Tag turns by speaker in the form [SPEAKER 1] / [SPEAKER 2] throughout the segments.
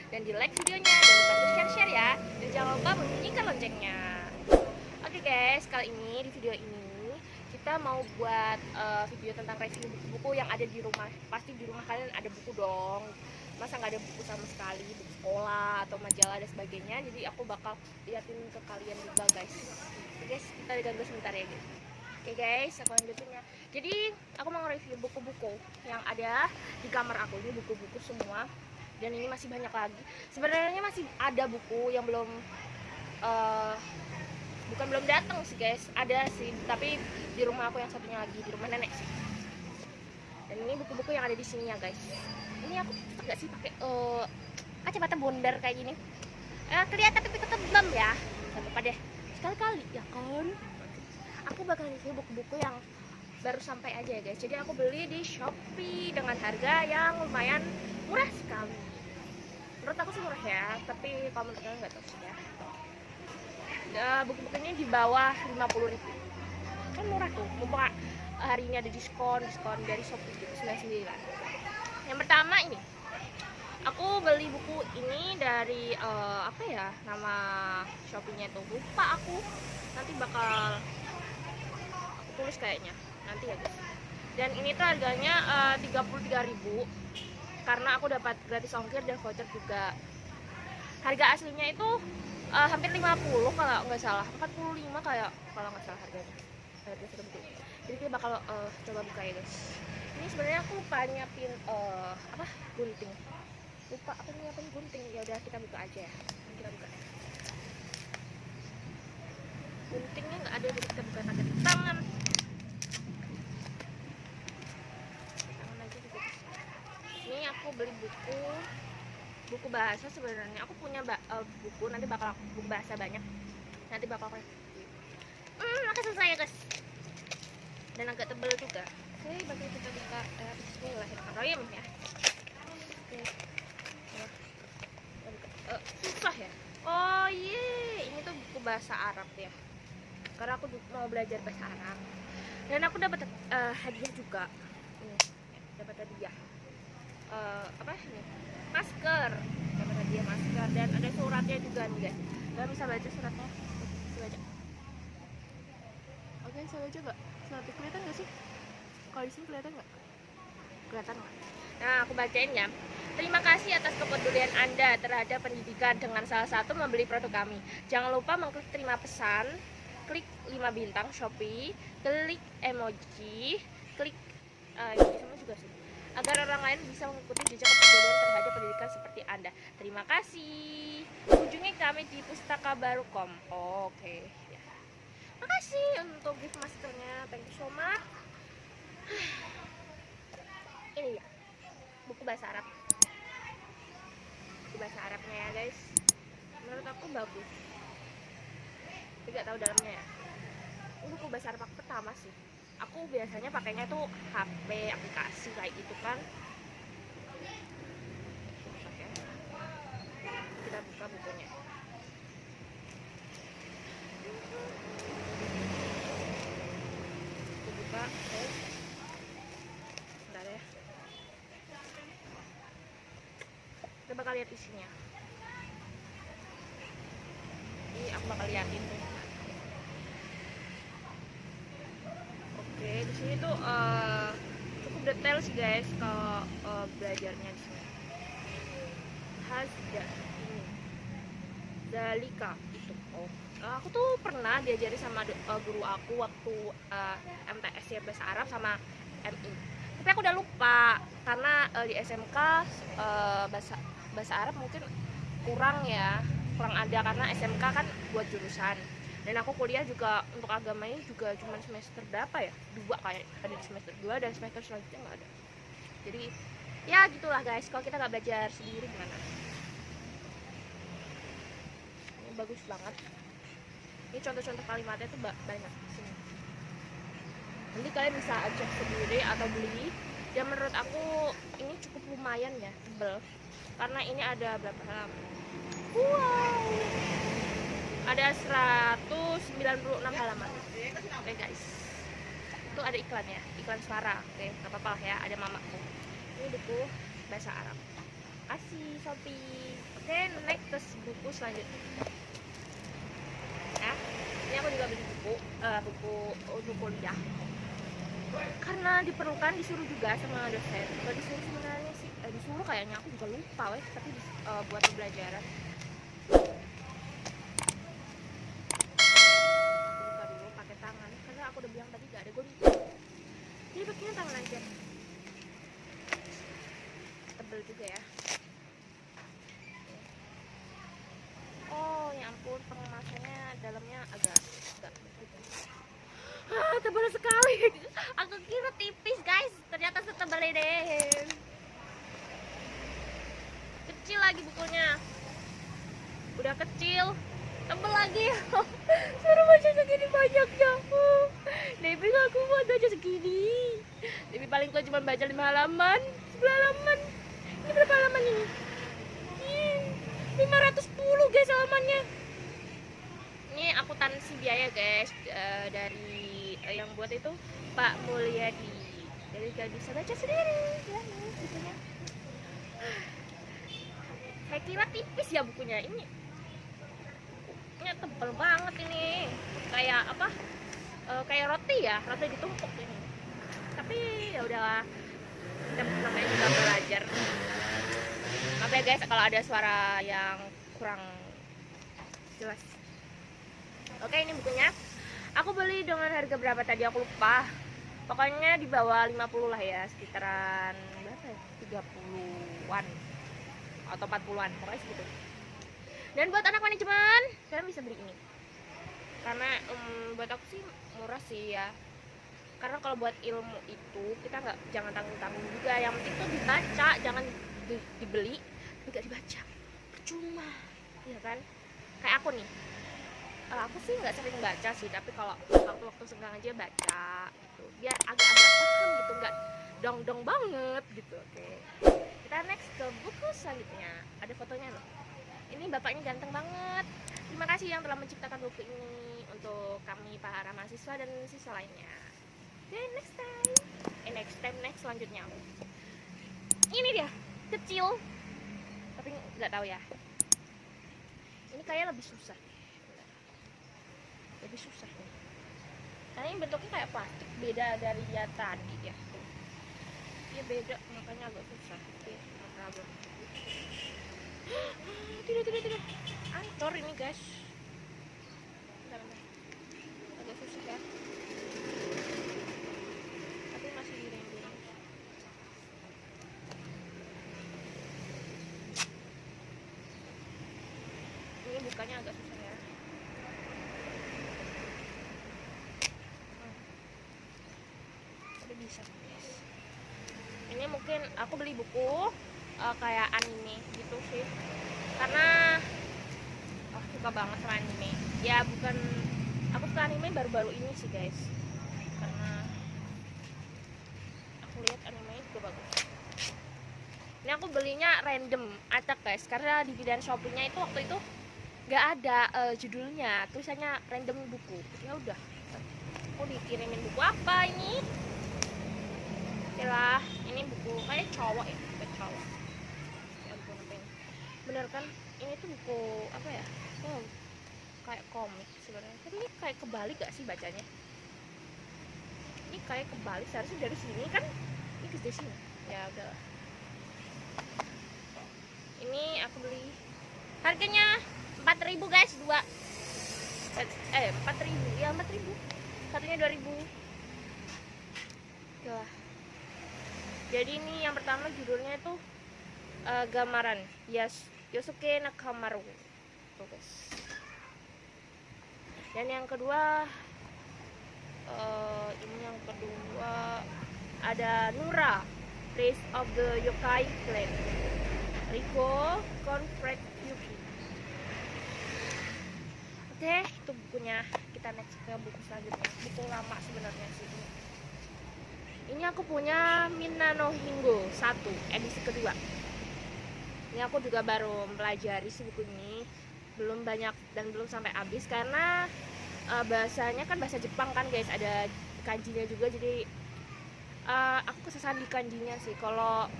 [SPEAKER 1] dan di like videonya dan bantu share-share ya. Dan jangan lupa bunyikan loncengnya. Oke guys, kali ini di video ini kita mau buat video tentang review buku-buku yang ada di rumah. Pasti di rumah kalian ada buku dong. Masa nggak ada buku sama sekali, buku sekolah atau majalah dan sebagainya. Jadi aku bakal liatin ke kalian juga guys. Oke guys, kita diganggu sebentar ya guys. Oke guys, aku lanjutin ya. Jadi aku mau nge-review buku-buku yang ada di kamar aku. Ini buku-buku semua. Dan ini masih banyak lagi. Sebenarnya masih ada buku yang belum bukan belum datang sih guys, ada sih, tapi di rumah aku yang satunya lagi, di rumah nenek sih. Dan ini buku-buku yang ada di sini ya guys. Ini aku nggak sih pakai kacamata bondar kayak gini, kelihatan tapi tetap belum ya, nggak apa-apa deh, sekali-kali ya kan. Aku bakal review buku-buku yang baru sampai aja ya guys. Jadi aku beli di Shopee dengan harga yang lumayan murah sekali. Menurut aku sih murah ya, tapi kalau menurut kalian nggak tahu sih ya. Buku-bukunya di bawah 50.000, kan murah tuh, mumpung hari ini ada diskon dari Shopee gitu, 99. Yang pertama ini, aku beli buku ini dari apa ya nama Shopee-nya tuh, lupa aku, nanti bakal aku tulis kayaknya nanti ya guys. Dan ini tuh harganya 33.000 karena aku dapat gratis ongkir dan voucher juga. Harga aslinya itu hampir 50 kalau nggak salah, 45 kayak kalau nggak salah harganya. Jadi kita bakal coba buka ya guys. Ini sebenarnya aku lupa nyiapin gunting. Lupa aku nyiapin gunting. Ya udah kita buka aja ya. Kita buka. Guntingnya nggak ada, jadi kita buka pakai tangan. Tangan aja juga bisa. Ini aku beli buku bahasa. Sebenarnya aku punya buku, nanti bakal aku buku bahasa banyak, nanti bakal aku maka selesai ya guys, dan agak tebel juga. Oke, bagi kita buka. Bismillahirrahmanirrahim ya. Oke, susah ya. Oh ini tuh buku bahasa Arab ya, karena aku mau belajar bahasa Arab. Dan aku dapat hadiah juga. Ini dapat hadiah apa ini, masker, dapat hadiah masker, dan ada suratnya juga nih guys. Kalian bisa baca suratnya, bisa baca. Oke, bisa baca nggak? Suratnya kelihatan nggak sih? Kalau di sini kelihatan nggak? Kelihatan nggak? Nah, aku bacain ya. Terima kasih atas kepedulian Anda terhadap pendidikan dengan salah satu membeli produk kami. Jangan lupa mengklik terima pesan, klik 5 bintang Shopee, klik emoji, klik ini sama juga sih, agar orang lain bisa mengikuti jejak kepedulian terhadap pendidikan seperti Anda. Terima kasih. Kunjungi kami di Pustaka Barukom. Oke. Ya. Makasih untuk gift maskernya. Thank you so much. Ini ya, buku bahasa Arab. Buku bahasa Arabnya ya guys. Menurut aku bagus. Tidak tahu dalamnya ya. Ini buku bahasa Arab aku pertama sih. Aku biasanya pakainya tuh HP, aplikasi kayak gitu kan. Oke. Kita buka bukunya. Aku buka. Bentar ya. Kita bakal lihat isinya. Ini aku bakal liatin tuh. Oke, di sini tuh cukup detail sih guys kalau belajarnya di sini. Hazda ini, Zalika itu. Aku tuh pernah diajari sama guru aku waktu MTS ya, bahasa Arab sama MI. Tapi aku udah lupa karena di SMK bahasa Arab mungkin kurang ada, karena SMK kan buat jurusan. Dan aku kuliah juga untuk agamanya juga cuma semester berapa ya, 2 kayak, ada di semester 2 dan semester selanjutnya nggak ada. Jadi ya gitulah guys, kalau kita nggak belajar sendiri gimana. Ini bagus banget, ini contoh-contoh kalimatnya tuh banyak di sini. Nanti kalian bisa cek sendiri atau beli. Dan menurut aku ini cukup lumayan ya, tebel, karena ini ada berapa halaman. Wow, ada 196 halaman. Oke guys, itu ada iklannya, iklan suara. Oke, nggak apa-apa ya, ada mamaku. Ini buku bahasa Arab. Kasih Shopee. Oke, next buku selanjutnya. Nah, ini aku juga beli buku untuk kuliah. Karena diperlukan, disuruh juga sama dosen. Kalau disuruh sebenarnya sih, disuruh kayaknya aku juga lupa weh, tapi buat pembelajaran. Aku buka dulu pakai tangan, karena aku udah bilang tadi gak ada gunting. Jadi pakainya tangan aja. Tebel juga ya. Oh ya ampun, pengemasannya dalamnya agak tebal sekali. Aku kira tipis guys, ternyata setebal ini. Kecil lagi bukunya, udah kecil, tebal lagi. Suruh baca segini banyaknya. Debbie aku mau baca segini. Debbie paling kuat cuma baca 5 halaman, 10 halaman. Ini berapa halaman ini? 510 guys halamannya. Ini akuntansi biaya guys, dari yang buat itu Pak Mulyadi. Jadi gak bisa baca sendiri ya, ini bukunya. Saya kira tipis ya bukunya, ini tebal banget ini, kayak apa, kayak roti ya, roti ditumpuk ini. Tapi ya udahlah, kita namanya juga belajar. Maaf ya guys kalau ada suara yang kurang jelas. Oke, ini bukunya aku beli dengan harga berapa tadi aku lupa, pokoknya di bawah 50 lah ya, sekitaran berapa ya, 30-an atau 40-an, pokoknya segitu. Dan buat anak manajemen kalian bisa beli ini, karena buat aku sih murah sih ya. Karena kalau buat ilmu itu kita jangan tanggung-tanggung juga, yang penting tuh dibaca, jangan dibeli tapi gak dibaca, percuma ya kan. Kayak aku nih, aku sih nggak sering baca sih, tapi kalau waktu senggang aja baca gitu, biar agak-agak paham gitu, nggak dong-dong banget gitu. Oke, kita next ke buku selanjutnya. Ada fotonya loh, ini bapaknya ganteng banget. Terima kasih yang telah menciptakan buku ini untuk kami para mahasiswa dan siswa lainnya. Oke, next selanjutnya ini dia, kecil tapi nggak tahu ya, ini kayak lebih susah nih, karena ini bentuknya kayak plastik, beda dari yang tadi ya. Dia beda, makanya agak susah. Oke, tidak ancur ini guys. Bentar. Agak susah ya, tapi masih direndam. Ini bukanya agak susah ya. Tapi bisa guys. Ini mungkin aku beli buku kayak anime gitu sih, karena suka banget sama anime ya. Bukan, aku suka anime baru-baru ini sih guys, karena aku lihat anime juga bagus. Ini aku belinya random acak guys, karena di bidan Shopee-nya itu waktu itu nggak ada judulnya, tulisannya random buku. Ya udah, aku dikirimin buku apa ini? Yalah, ini buku kayak cowok ya, bukan cowok. Ya ampun, apa ini? Bener kan? Ini tuh buku apa ya? Oh, kayak komik sebenarnya. Tapi ini kayak kebalik gak sih bacanya? Ini kayak kebalik, seharusnya dari sini kan? Ini ke sini. Ya udahlah. Ini aku beli. Harganya 4.000 guys, 4.000. Ya 4.000. Satunya 2.000. Wah. Jadi ini yang pertama judulnya itu gambaran Yosuke Nakamaru tuh guys. Dan yang kedua ini yang kedua ada Nura, Race of the Yokai Clan, Riko Confront Yuki. Oke, itu bukunya. Kita next ke buku selanjutnya. Buku lama sebenarnya sih ini. Ini aku punya Minna no Hingo 1 edisi kedua. Ini aku juga baru mempelajari sih buku ini, belum banyak dan belum sampai habis karena bahasanya kan bahasa Jepang kan guys, ada kanjinya juga, jadi Aku kesusahan di kanjinya sih. Kalau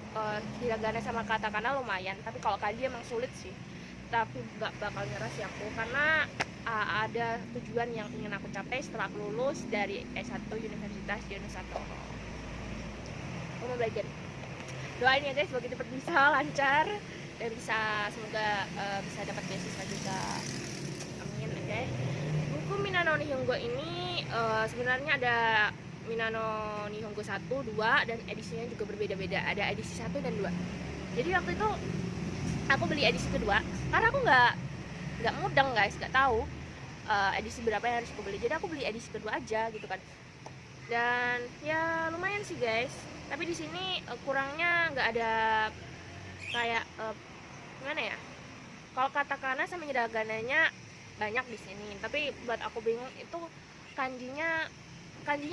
[SPEAKER 1] hiragana sama katakana lumayan, tapi kalau kanji emang sulit sih. Tapi nggak bakal nyerah sih aku, karena ada tujuan yang ingin aku capai setelah aku lulus dari S1 Universitas Diponegoro. Aku mau belajar. Doain ya guys, begitu bisa lancar dan bisa, semoga bisa dapat beasiswa juga. Amin. Oke. Buku Minano Nihongo ini sebenarnya ada Minano Nihongo 1, 2, dan edisinya juga berbeda-beda. Ada edisi 1 dan 2. Jadi waktu itu aku beli edisi kedua karena aku nggak mudeng guys, nggak tahu edisi berapa yang harus aku beli. Jadi aku beli edisi kedua aja gitu kan. Dan ya lumayan sih guys. Tapi di sini kurangnya nggak ada kayak gimana ya? Kalau katakana sama hiragananya banyak di sini. Tapi buat aku bingung itu kanjinya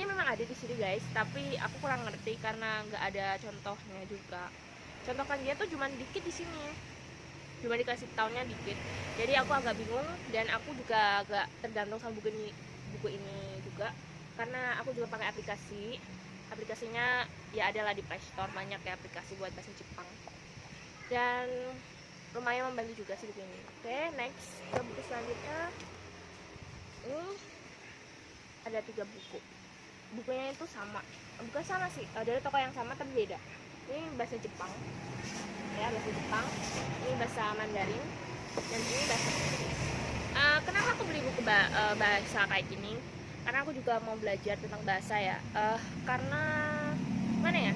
[SPEAKER 1] memang ada di sini guys, tapi aku kurang ngerti karena nggak ada contohnya juga. Contoh kanjinya tuh cuma dikit di sini, cuma dikasih tahunnya dikit. Jadi aku agak bingung, dan aku juga agak tergantung sama buku ini juga, karena aku juga pakai aplikasinya ya adalah di Play Store. Banyak ya aplikasi buat bahasa Jepang, dan lumayan membantu juga sih buku ini. Oke, next ke buku selanjutnya. Ini ada 3 buku. Bukunya itu sama, bukan sama sih, dari toko yang sama tapi beda. Ini bahasa Jepang ya, bahasa Jepang. Ini bahasa Mandarin, dan ini bahasa Inggris. Kenapa aku beli buku bahasa kayak gini? Karena aku juga mau belajar tentang bahasa ya. Karena mana ya,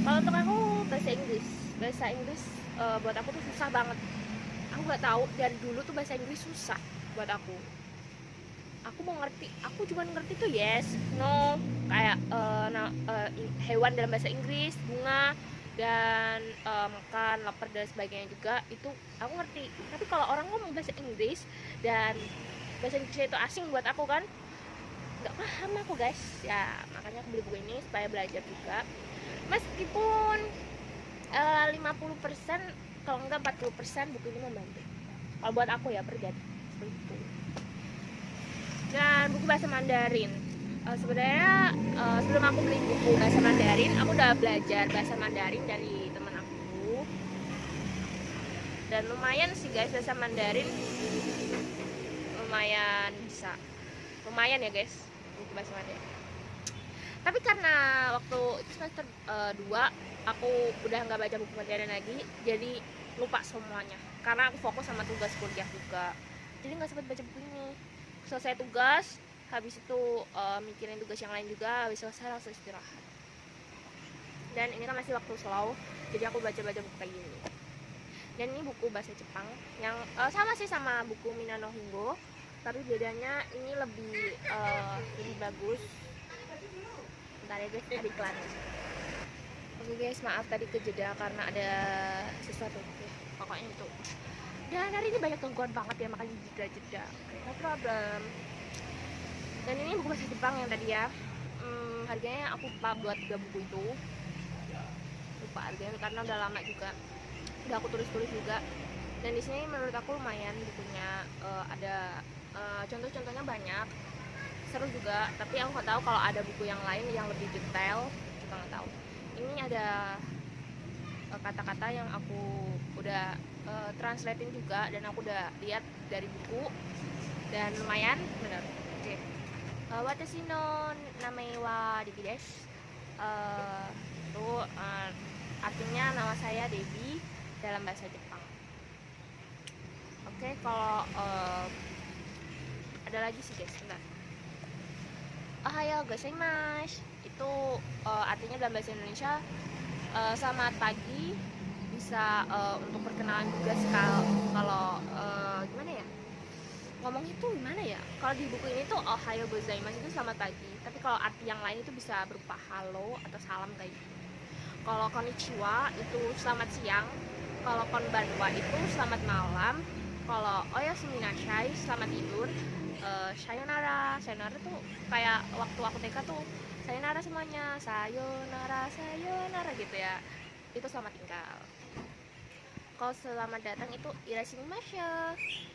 [SPEAKER 1] kalau untuk aku bahasa Inggris buat aku tuh susah banget. Aku nggak tahu, dari dulu tuh bahasa Inggris susah buat aku. Aku mau ngerti, aku cuma ngerti tuh yes, no, kayak hewan dalam bahasa Inggris, bunga, dan makan, lapar, dan sebagainya juga. Itu aku ngerti. Tapi kalau orang ngomong bahasa Inggris dan bahasa Inggrisnya itu asing buat aku kan, nggak paham aku guys. Ya makanya aku beli buku ini supaya belajar juga. Meskipun 50%, kalau enggak 40% buku ini membantu. Kalau buat aku ya pribadi seperti itu. Dan buku bahasa Mandarin, sebenarnya sebelum aku beli buku bahasa Mandarin, aku udah belajar bahasa Mandarin dari teman aku, dan lumayan sih guys, bahasa Mandarin lumayan ya guys, buku bahasa Mandarin. Tapi karena waktu itu semester 2 aku udah nggak baca buku Mandarin lagi, jadi lupa semuanya karena aku fokus sama tugas kuliah juga, jadi nggak sempat baca buku ini. Selesai tugas, habis itu mikirin tugas yang lain juga, habis selesai langsung istirahat. Dan ini kan masih waktu slow, jadi aku baca-baca buku kayak gini. Dan ini buku bahasa Jepang yang sama sih sama buku Minano Nihongo, tapi bedanya ini lebih bagus. Bentar ya guys, ada iklan. Oke guys, maaf tadi kejeda karena ada sesuatu. Pokoknya itu. Dan hari ini banyak gangguan banget ya, makanya jeda-jeda. No problem. Dan ini buku bahasa Jepang yang tadi ya. Harganya aku lupa buat 3 buku itu. Lupa harganya karena udah lama juga. Udah aku tulis-tulis juga. Dan di sini menurut aku lumayan bukunya, ada contoh-contohnya banyak. Seru juga, tapi aku nggak tahu kalau ada buku yang lain yang lebih detail, juga nggak tahu. Ini ada kata-kata yang aku udah translatein juga, dan aku udah lihat dari buku, dan lumayan bener. Oke. Watashi no namae wa Debbie desu. Itu artinya nama saya Debbie dalam bahasa Jepang. Oke, kalau ada lagi sih guys, bentar. Ohayo gozaimasu itu artinya dalam bahasa Indonesia selamat pagi. Bisa untuk perkenalan juga sih, kalau gimana ya ngomong itu gimana ya, kalau di buku ini tuh ohayo gozaimasu itu selamat pagi, tapi kalau arti yang lain itu bisa berupa halo atau salam kayak gitu. Kalau konnichiwa itu selamat siang, kalau konbanwa itu selamat malam, kalau oyasumi nasai selamat tidur, sayonara tuh kayak waktu aku TK tuh sayonara semuanya, sayonara gitu ya, itu selamat tinggal. Kalau selamat datang itu irashimasu.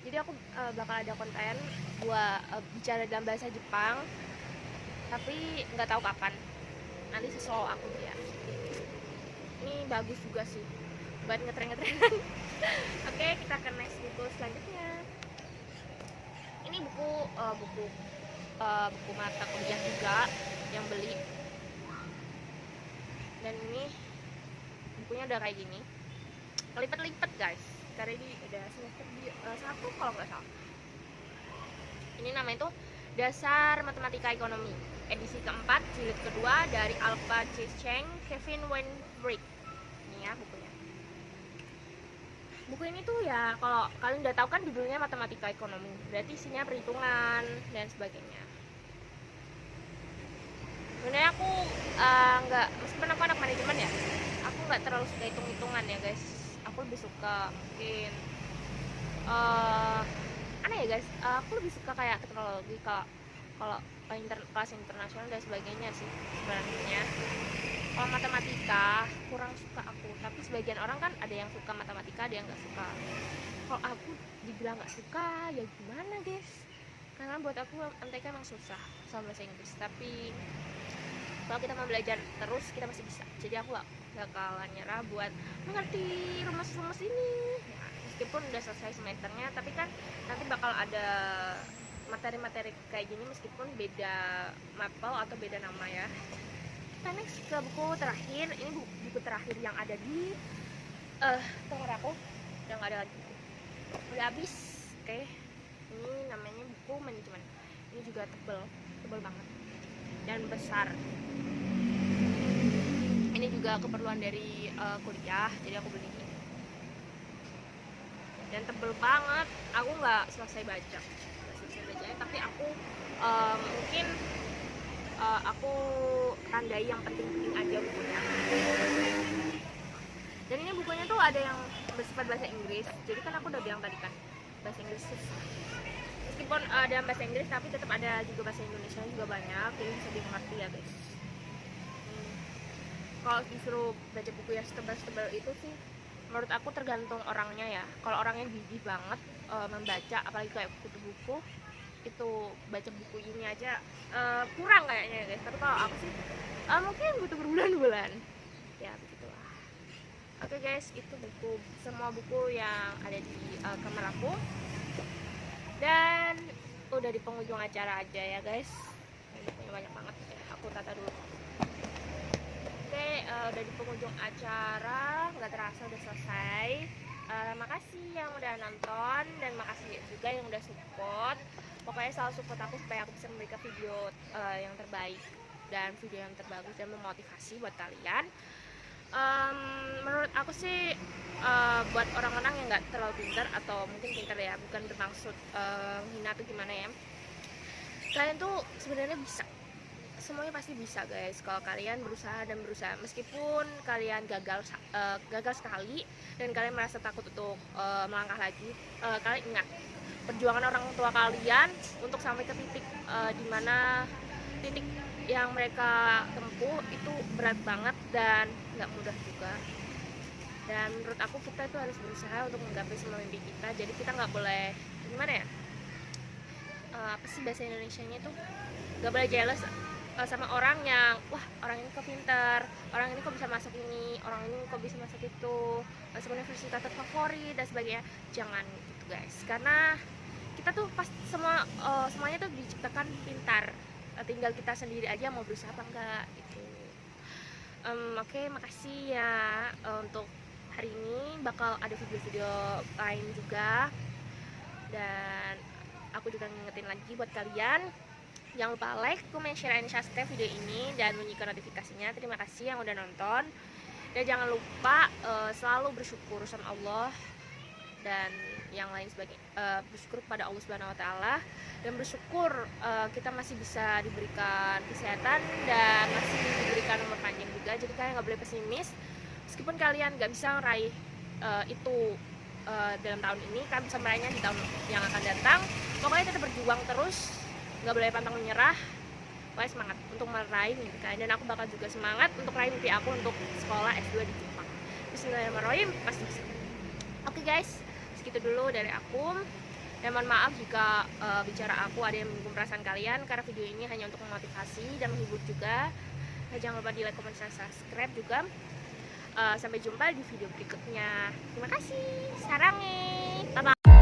[SPEAKER 1] Jadi aku bakal ada konten buat bicara dalam bahasa Jepang, tapi nggak tahu kapan. nanti sesol aku ya. Ini bagus juga sih buat ngetren-ngetrenan. Oke, kita ke next buku selanjutnya. Ini buku mata kuliah juga yang beli, dan ini bukunya udah kayak gini, lipat-lipat guys, karena ini udah semester 1 kalau nggak salah. Ini namanya tuh Dasar Matematika Ekonomi, edisi keempat, jilid kedua, dari Alpha C. Cheng, Kevin Weinberg. Ini ya bukunya. Buku ini tuh ya, kalau kalian udah tahu kan judulnya Matematika Ekonomi, berarti isinya perhitungan dan sebagainya. Sebenarnya aku nggak, meskipun aku anak manajemen ya, aku nggak terlalu suka hitung-hitungan ya guys. Aku lebih suka mungkin aneh ya guys, aku lebih suka kayak teknologi, kalau kelas internasional dan sebagainya sih sebenarnya. Kalau matematika kurang suka aku, tapi sebagian orang kan ada yang suka matematika, ada yang nggak suka. Kalau aku dibilang nggak suka ya gimana guys, karena buat aku MTK emang susah sama bahasa Inggris, tapi kalau kita mau belajar terus kita masih bisa. Jadi aku gak bakalan nyerah buat mengerti rumus-rumus ini. Nah, meskipun udah selesai semesternya, tapi kan nanti bakal ada materi-materi kayak gini meskipun beda mapel atau beda nama ya. Kita next ke buku terakhir. Ini buku terakhir yang ada di tengah aku. Udah gak ada lagi, udah habis. Oke, ini namanya buku manajemen. Ini juga tebel banget dan besar. Ini juga keperluan dari kuliah, jadi aku beli ini. Dan tebel banget, aku nggak selesai bacanya, tapi aku mungkin aku tandai yang penting-penting aja bukunya. Dan ini bukunya tuh ada yang bersifat bahasa Inggris, jadi kan aku udah bilang tadi kan bahasa Inggris susah. Meskipun ada bahasa Inggris, tapi tetap ada juga bahasa Indonesia juga banyak, jadi bisa dimengerti ya guys. Kalau disuruh baca buku yang setebal-setebal itu sih, menurut aku tergantung orangnya ya. Kalau orangnya gigih banget membaca, apalagi kayak buku-buku itu, baca buku ini aja kurang kayaknya ya guys. Tapi kalau aku sih mungkin butuh berbulan-bulan ya, begitulah. Oke guys, itu semua buku yang ada di kamar aku. Dan udah di penghujung acara aja ya guys, bukunya banyak banget. Aku tata dulu. Oke, udah di penghujung acara, nggak terasa udah selesai. Makasih yang udah nonton, dan makasih juga yang udah support. Pokoknya selalu support aku supaya aku bisa memberikan video yang terbaik dan video yang terbagus dan memotivasi buat kalian. Menurut aku sih buat orang-orang yang nggak terlalu pintar, atau mungkin pintar ya, bukan bermaksud menghina atau gimana ya, kalian tuh sebenarnya bisa, semuanya pasti bisa guys, kalau kalian berusaha. Meskipun kalian gagal sekali dan kalian merasa takut untuk melangkah lagi, kalian ingat perjuangan orang tua kalian untuk sampai ke titik dimana titik yang mereka tempuh itu berat banget dan nggak mudah juga. Dan menurut aku kita itu harus berusaha untuk menggapai semua mimpi kita. Jadi kita nggak boleh, gimana ya, apa sih bahasa Indonesianya itu, nggak boleh jealous sama orang yang, wah orang ini kok pintar, orang ini kok bisa masuk ini, orang ini kok bisa masuk itu, masuk universitas terfavorit dan sebagainya. Jangan gitu guys, karena kita tuh semuanya tuh diciptakan pintar, tinggal kita sendiri aja mau berusaha apa enggak gitu. Oke, makasih ya. Untuk hari ini bakal ada video-video lain juga, dan aku juga ngingetin lagi buat kalian, jangan lupa like, comment, share, and subscribe video ini, dan bunyikan notifikasinya. Terima kasih yang udah nonton, dan jangan lupa selalu bersyukur sama Allah dan yang lain sebagainya. Bersyukur pada Allah Subhanahu Wa Taala, dan bersyukur kita masih bisa diberikan kesehatan dan masih diberikan umur panjang juga. Jadi kalian nggak boleh pesimis, meskipun kalian nggak bisa meraih itu dalam tahun ini, kalian bisa meraihnya di tahun yang akan datang. Pokoknya tetap berjuang terus, nggak boleh pantang menyerah. Pokoknya semangat untuk meraih mimpi kalian, dan aku bakal juga semangat untuk meraih mimpi aku untuk sekolah S2 di Jepang. Bismillahirrahmanirrahim, pasti bisa. Oke guys, segitu dulu dari aku, dan mohon maaf jika bicara aku ada yang menyinggung perasaan kalian, karena video ini hanya untuk memotivasi dan menghibur juga. Jangan lupa di like, comment, dan subscribe juga. Sampai jumpa di video berikutnya. Terima kasih. Sarange. Bye bye.